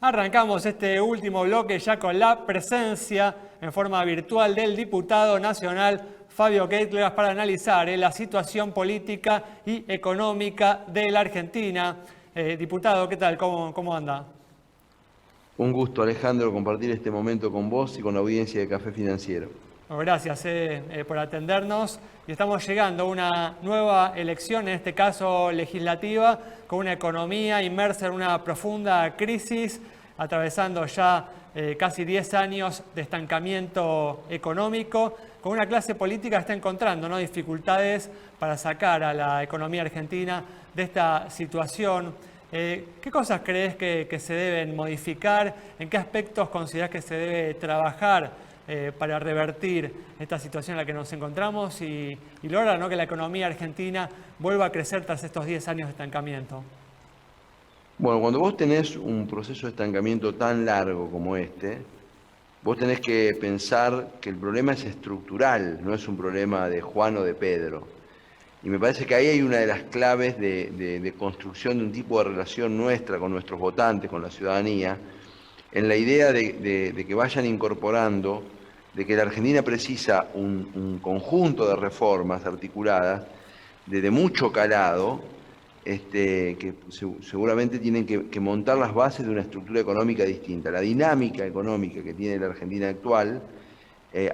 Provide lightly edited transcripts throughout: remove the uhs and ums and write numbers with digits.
Arrancamos este último bloque ya con la presencia en forma virtual del diputado nacional Fabio Keitler para analizar la situación política y económica de la Argentina. Diputado, ¿qué tal? ¿Cómo anda? Un gusto, Alejandro, compartir este momento con vos y con la audiencia de Café Financiero. Bueno, gracias por atendernos. Y estamos llegando a una nueva elección, en este caso legislativa, con una economía inmersa en una profunda crisis, atravesando ya casi 10 años de estancamiento económico, con una clase política que está encontrando dificultades para sacar a la economía argentina de esta situación. ¿Qué cosas crees que se deben modificar? ¿En qué aspectos considerás que se debe trabajar para revertir esta situación en la que nos encontramos y lograr que la economía argentina vuelva a crecer tras estos 10 años de estancamiento? Bueno, cuando vos tenés un proceso de estancamiento tan largo como este, vos tenés que pensar que el problema es estructural, no es un problema de Juan o de Pedro. Y me parece que ahí hay una de las claves de construcción de un tipo de relación nuestra con nuestros votantes, con la ciudadanía, en la idea de que vayan incorporando de que la Argentina precisa un conjunto de reformas articuladas de mucho calado, que seguramente tienen que montar las bases de una estructura económica distinta. La dinámica económica que tiene la Argentina actual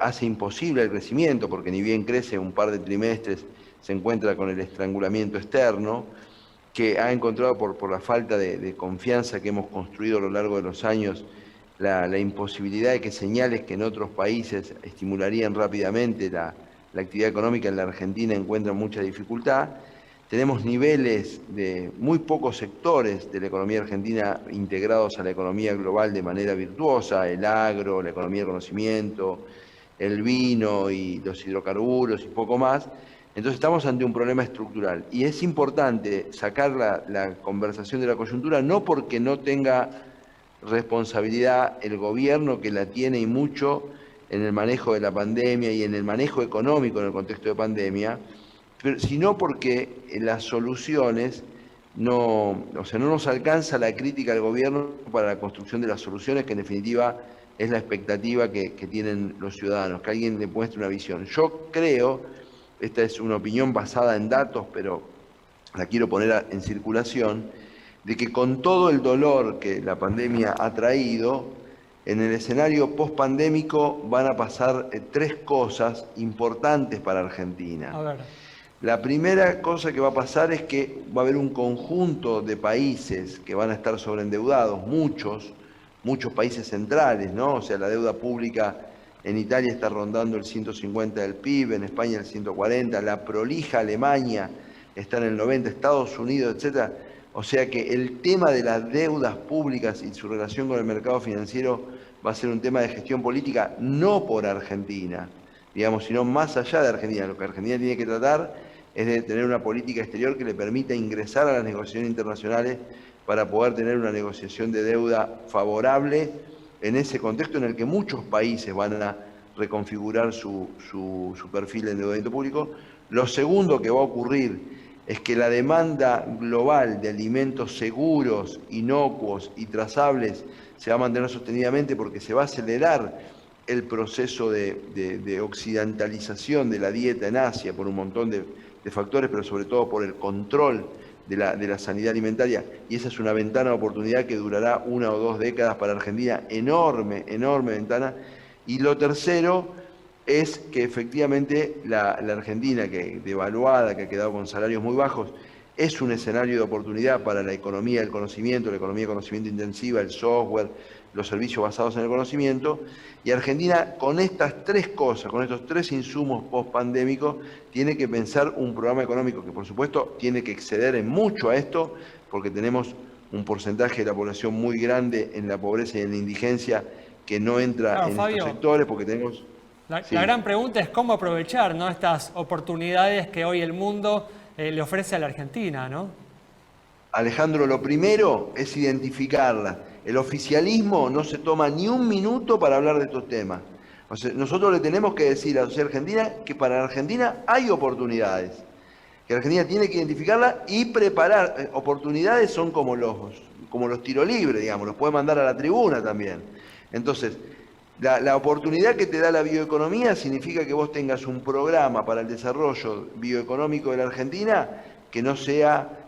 hace imposible el crecimiento, porque ni bien crece un par de trimestres, se encuentra con el estrangulamiento externo, que ha encontrado por la falta de confianza que hemos construido a lo largo de los años, la imposibilidad de que señales que en otros países estimularían rápidamente la actividad económica en la Argentina encuentran mucha dificultad. Tenemos niveles de muy pocos sectores de la economía argentina integrados a la economía global de manera virtuosa: el agro, la economía del conocimiento, el vino y los hidrocarburos y poco más. Entonces estamos ante un problema estructural y es importante sacar la conversación de la coyuntura, no porque no tenga responsabilidad el gobierno, que la tiene y mucho, en el manejo de la pandemia y en el manejo económico en el contexto de pandemia, sino porque las soluciones no nos alcanza la crítica al gobierno para la construcción de las soluciones, que en definitiva es la expectativa que tienen los ciudadanos, que alguien le muestre una visión. Yo creo, esta es una opinión basada en datos, pero la quiero poner en circulación, de que con todo el dolor que la pandemia ha traído, en el escenario post-pandémico van a pasar tres cosas importantes para Argentina. A ver. La primera cosa que va a pasar es que va a haber un conjunto de países que van a estar sobreendeudados, muchos países centrales, ¿no? O sea, la deuda pública en Italia está rondando el 150 del PIB, en España el 140, la prolija Alemania está en el 90, Estados Unidos, etcétera. O sea que el tema de las deudas públicas y su relación con el mercado financiero va a ser un tema de gestión política, no por Argentina, digamos, sino más allá de Argentina. Lo que Argentina tiene que tratar es de tener una política exterior que le permita ingresar a las negociaciones internacionales para poder tener una negociación de deuda favorable en ese contexto en el que muchos países van a reconfigurar su perfil de endeudamiento público. Lo segundo que va a ocurrir es que la demanda global de alimentos seguros, inocuos y trazables se va a mantener sostenidamente, porque se va a acelerar el proceso de occidentalización de la dieta en Asia por un montón de factores, pero sobre todo por el control de la sanidad alimentaria, y esa es una ventana de oportunidad que durará 1 o 2 décadas para Argentina, enorme ventana. Y lo tercero es que efectivamente la Argentina, que devaluada, que ha quedado con salarios muy bajos, es un escenario de oportunidad para la economía del conocimiento, la economía de conocimiento intensiva, el software, los servicios basados en el conocimiento. Y Argentina, con estas tres cosas, con estos tres insumos post-pandémicos, tiene que pensar un programa económico que, por supuesto, tiene que exceder en mucho a esto, porque tenemos un porcentaje de la población muy grande en la pobreza y en la indigencia que no entra Claro, en Fabio, estos sectores, porque tenemos... la Sí. gran pregunta es cómo aprovechar estas oportunidades que hoy el mundo le ofrece a la Argentina, ¿no? Alejandro, lo primero es identificarla. El oficialismo no se toma ni un minuto para hablar de estos temas. O sea, nosotros le tenemos que decir a la sociedad argentina que para la Argentina hay oportunidades, que la Argentina tiene que identificarla y preparar. Oportunidades son como los como los tiros libres, digamos, los puede mandar a la tribuna también. Entonces, la oportunidad que te da la bioeconomía significa que vos tengas un programa para el desarrollo bioeconómico de la Argentina que no sea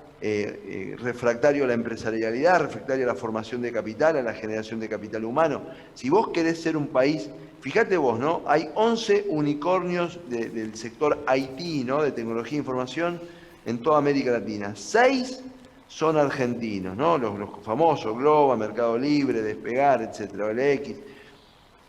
refractario a la empresarialidad, refractario a la formación de capital, a la generación de capital humano. Si vos querés ser un país, fíjate vos, ¿no? Hay 11 unicornios del sector IT, ¿no? De tecnología e información en toda América Latina. 6 son argentinos, ¿no? Los famosos, Globa, Mercado Libre, Despegar, etcétera, OLX.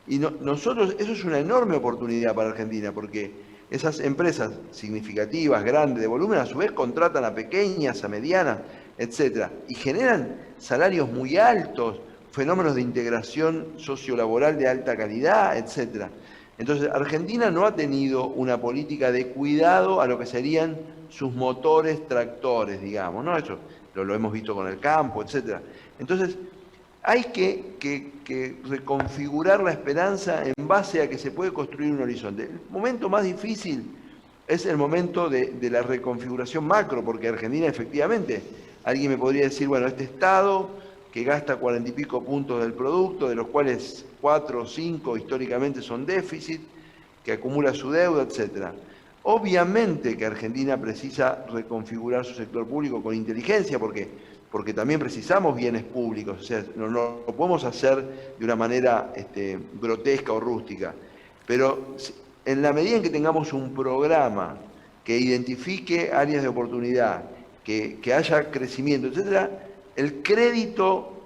Y nosotros, eso es una enorme oportunidad para Argentina, porque esas empresas significativas, grandes, de volumen, a su vez contratan a pequeñas, a medianas, etcétera, y generan salarios muy altos, fenómenos de integración sociolaboral de alta calidad, etcétera. Entonces, Argentina no ha tenido una política de cuidado a lo que serían sus motores tractores, digamos, ¿no? Eso lo hemos visto con el campo, etcétera. Entonces, hay que reconfigurar la esperanza en base a que se puede construir un horizonte. El momento más difícil es el momento de la reconfiguración macro, porque Argentina efectivamente, alguien me podría decir, bueno, este Estado que gasta 40 y pico puntos del producto, de los cuales 4 o 5 históricamente son déficit, que acumula su deuda, etcétera. Obviamente que Argentina precisa reconfigurar su sector público con inteligencia, porque también precisamos bienes públicos, o sea, no lo podemos hacer de una manera grotesca o rústica. Pero en la medida en que tengamos un programa que identifique áreas de oportunidad, que haya crecimiento, etcétera, el crédito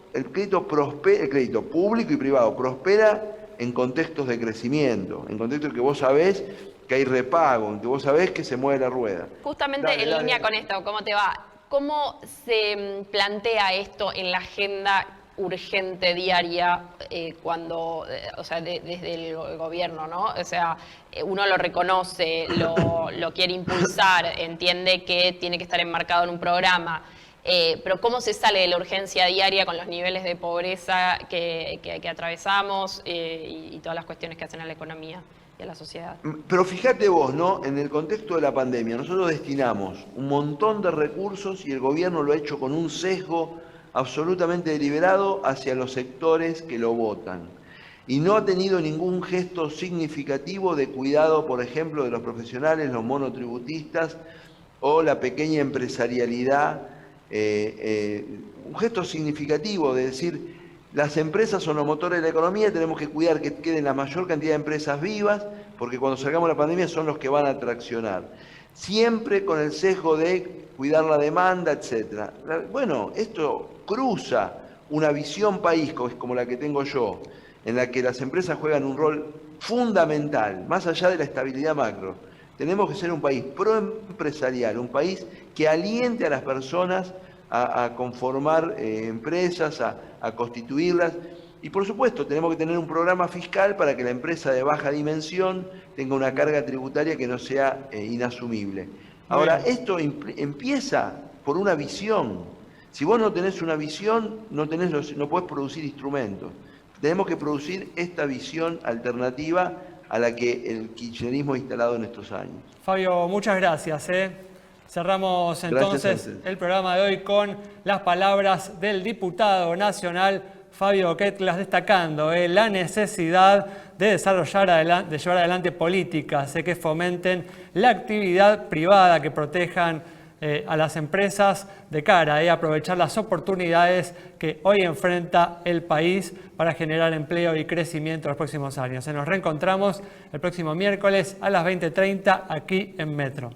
público y privado prospera en contextos de crecimiento, en contextos que vos sabés que hay repago, en que vos sabés que se mueve la rueda. Justamente en línea con esto, ¿cómo te va? ¿Cómo se plantea esto en la agenda urgente diaria o sea, desde el gobierno, ¿no? O sea, uno lo reconoce, lo quiere impulsar, entiende que tiene que estar enmarcado en un programa, pero ¿cómo se sale de la urgencia diaria con los niveles de pobreza que atravesamos y todas las cuestiones que hacen a la economía y a la sociedad? Pero fíjate vos, ¿no? En el contexto de la pandemia, nosotros destinamos un montón de recursos y el gobierno lo ha hecho con un sesgo absolutamente deliberado hacia los sectores que lo votan. Y no ha tenido ningún gesto significativo de cuidado, por ejemplo, de los profesionales, los monotributistas o la pequeña empresarialidad. Un gesto significativo de decir, las empresas son los motores de la economía, tenemos que cuidar que queden la mayor cantidad de empresas vivas, porque cuando salgamos de la pandemia son los que van a traccionar. Siempre con el sesgo de cuidar la demanda, etc. Bueno, esto cruza una visión país, como la que tengo yo, en la que las empresas juegan un rol fundamental, más allá de la estabilidad macro. Tenemos que ser un país proempresarial, un país que aliente a las personas a conformar empresas, a constituirlas. Y por supuesto, tenemos que tener un programa fiscal para que la empresa de baja dimensión tenga una carga tributaria que no sea inasumible. Ahora, esto empieza por una visión. Si vos no tenés una visión, no podés producir instrumentos. Tenemos que producir esta visión alternativa a la que el kirchnerismo ha instalado en estos años. Fabio, muchas gracias. Cerramos entonces el programa de hoy con las palabras del diputado nacional Fabio Quetglas, destacando la necesidad de llevar adelante políticas que fomenten la actividad privada, que protejan a las empresas de cara a aprovechar las oportunidades que hoy enfrenta el país para generar empleo y crecimiento en los próximos años. Nos reencontramos el próximo miércoles a las 20:30 aquí en Metro.